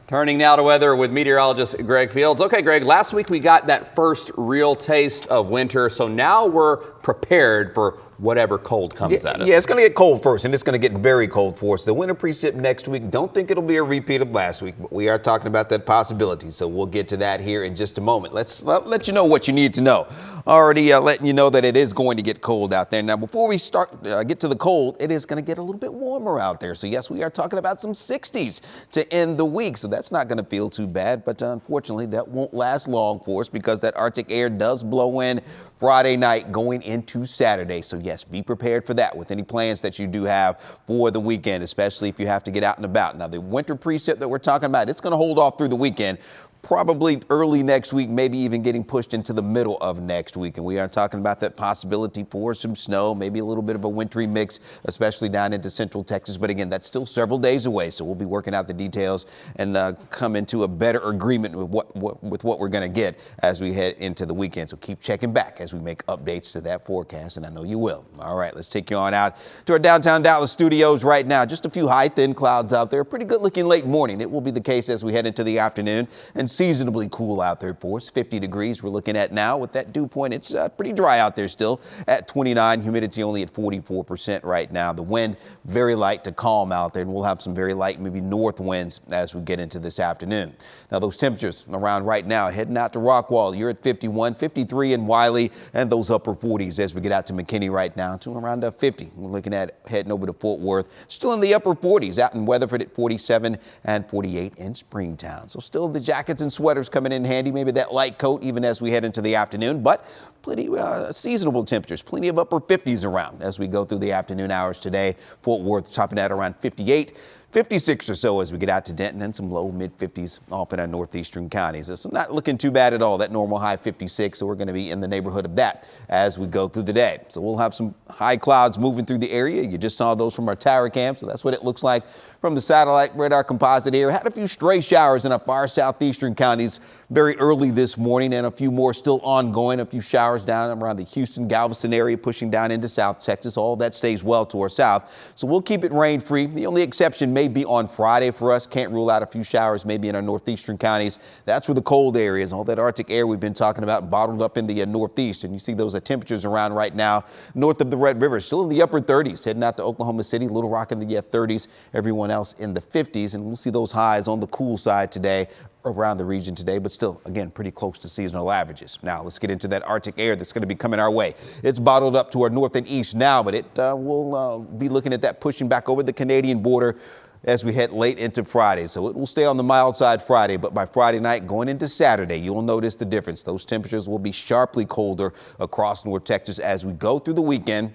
Turning now to weather with meteorologist Greg Fields. Okay, Greg, last week we got that first real taste of winter, so now we're prepared for whatever cold comes at us. Yeah, it's going to get cold first, and it's going to get very cold for us. The winter precip next week, don't think it'll be a repeat of last week, but we are talking about that possibility, so we'll get to that here in just a moment. Let's let you know what you need to know. Already letting you know that it is going to get cold out there. Now, before we get to the cold, it is going to get a little bit warmer out there. So, yes, we are talking about some 60s to end the week, so that's not going to feel too bad, but unfortunately, that won't last long for us because that Arctic air does blow in Friday night going into Saturday. So, yes, be prepared for that with any plans that you do have for the weekend, especially if you have to get out and about. Now, the winter precip that we're talking about, it's going to hold off through the weekend. Probably early next week, maybe even getting pushed into the middle of next week. And we are talking about that possibility for some snow, maybe a little bit of a wintry mix, especially down into central Texas. But again, that's still several days away. So we'll be working out the details and come into a better agreement with what we're going to get as we head into the weekend. So keep checking back as we make updates to that forecast. And I know you will. All right, let's take you on out to our downtown Dallas studios right now. Just a few high, thin clouds out there. Pretty good looking late morning. It will be the case as we head into the afternoon. And seasonably cool out there for us. 50 degrees we're looking at now with that dew point. It's pretty dry out there still at 29. Humidity only at 44% right now. The wind very light to calm out there, and we'll have some very light, maybe north winds as we get into this afternoon. Now those temperatures around right now heading out to Rockwall. You're at 51, 53 in Wiley, and those upper 40s as we get out to McKinney right now to around 50. We're looking at heading over to Fort Worth. Still in the upper 40s out in Weatherford at 47 and 48 in Springtown. So still the jackets and sweaters coming in handy, maybe that light coat even as we head into the afternoon, but plenty seasonable temperatures, plenty of upper 50s around as we go through the afternoon hours today. Fort Worth topping at around 58. 56 or so as we get out to Denton, and some low mid 50s off in our northeastern counties. It's not looking too bad at all. That normal high 56, so we're going to be in the neighborhood of that as we go through the day. So we'll have some high clouds moving through the area. You just saw those from our tower cam, so that's what it looks like from the satellite radar composite here. Had a few stray showers in our far southeastern counties very early this morning, and a few more still ongoing. A few showers down around the Houston, Galveston area, pushing down into South Texas. All that stays well to our south, so we'll keep it rain free. The only exception may be on Friday for us. Can't rule out a few showers maybe in our northeastern counties. That's where the cold area is. All that Arctic air we've been talking about bottled up in the northeast, and you see those temperatures around right now north of the Red River, still in the upper 30s, heading out to Oklahoma City, Little Rock in the 30s, everyone else in the 50s, and we'll see those highs on the cool side today around the region today, but still, again, pretty close to seasonal averages. Now, let's get into that Arctic air that's going to be coming our way. It's bottled up to our north and east now, but it will be looking at that pushing back over the Canadian border as we head late into Friday. So it will stay on the mild side Friday, but by Friday night going into Saturday, you'll notice the difference. Those temperatures will be sharply colder across North Texas as we go through the weekend.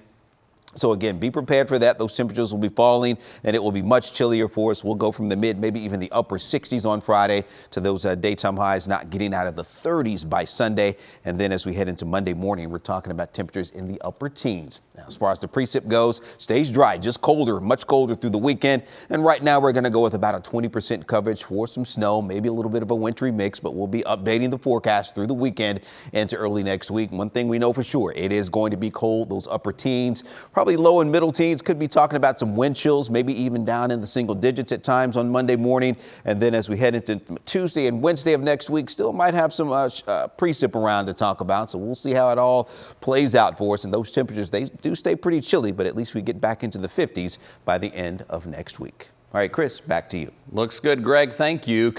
So again, be prepared for that. Those temperatures will be falling, and it will be much chillier for us. We'll go from the mid, maybe even the upper 60s on Friday to those daytime highs not getting out of the 30s by Sunday. And then as we head into Monday morning, we're talking about temperatures in the upper teens. Now, as far as the precip goes, stays dry, just colder, much colder through the weekend. And right now we're going to go with about a 20% coverage for some snow, maybe a little bit of a wintry mix, but we'll be updating the forecast through the weekend into early next week. One thing we know for sure, it is going to be cold. Those upper teens, probably low and middle teens, could be talking about some wind chills, maybe even down in the single digits at times on Monday morning. And then as we head into Tuesday and Wednesday of next week, still might have some precip around to talk about. So we'll see how it all plays out for us. And those temperatures, they do stay pretty chilly, but at least we get back into the 50s by the end of next week. All right, Chris, back to you. Looks good, Greg. Thank you.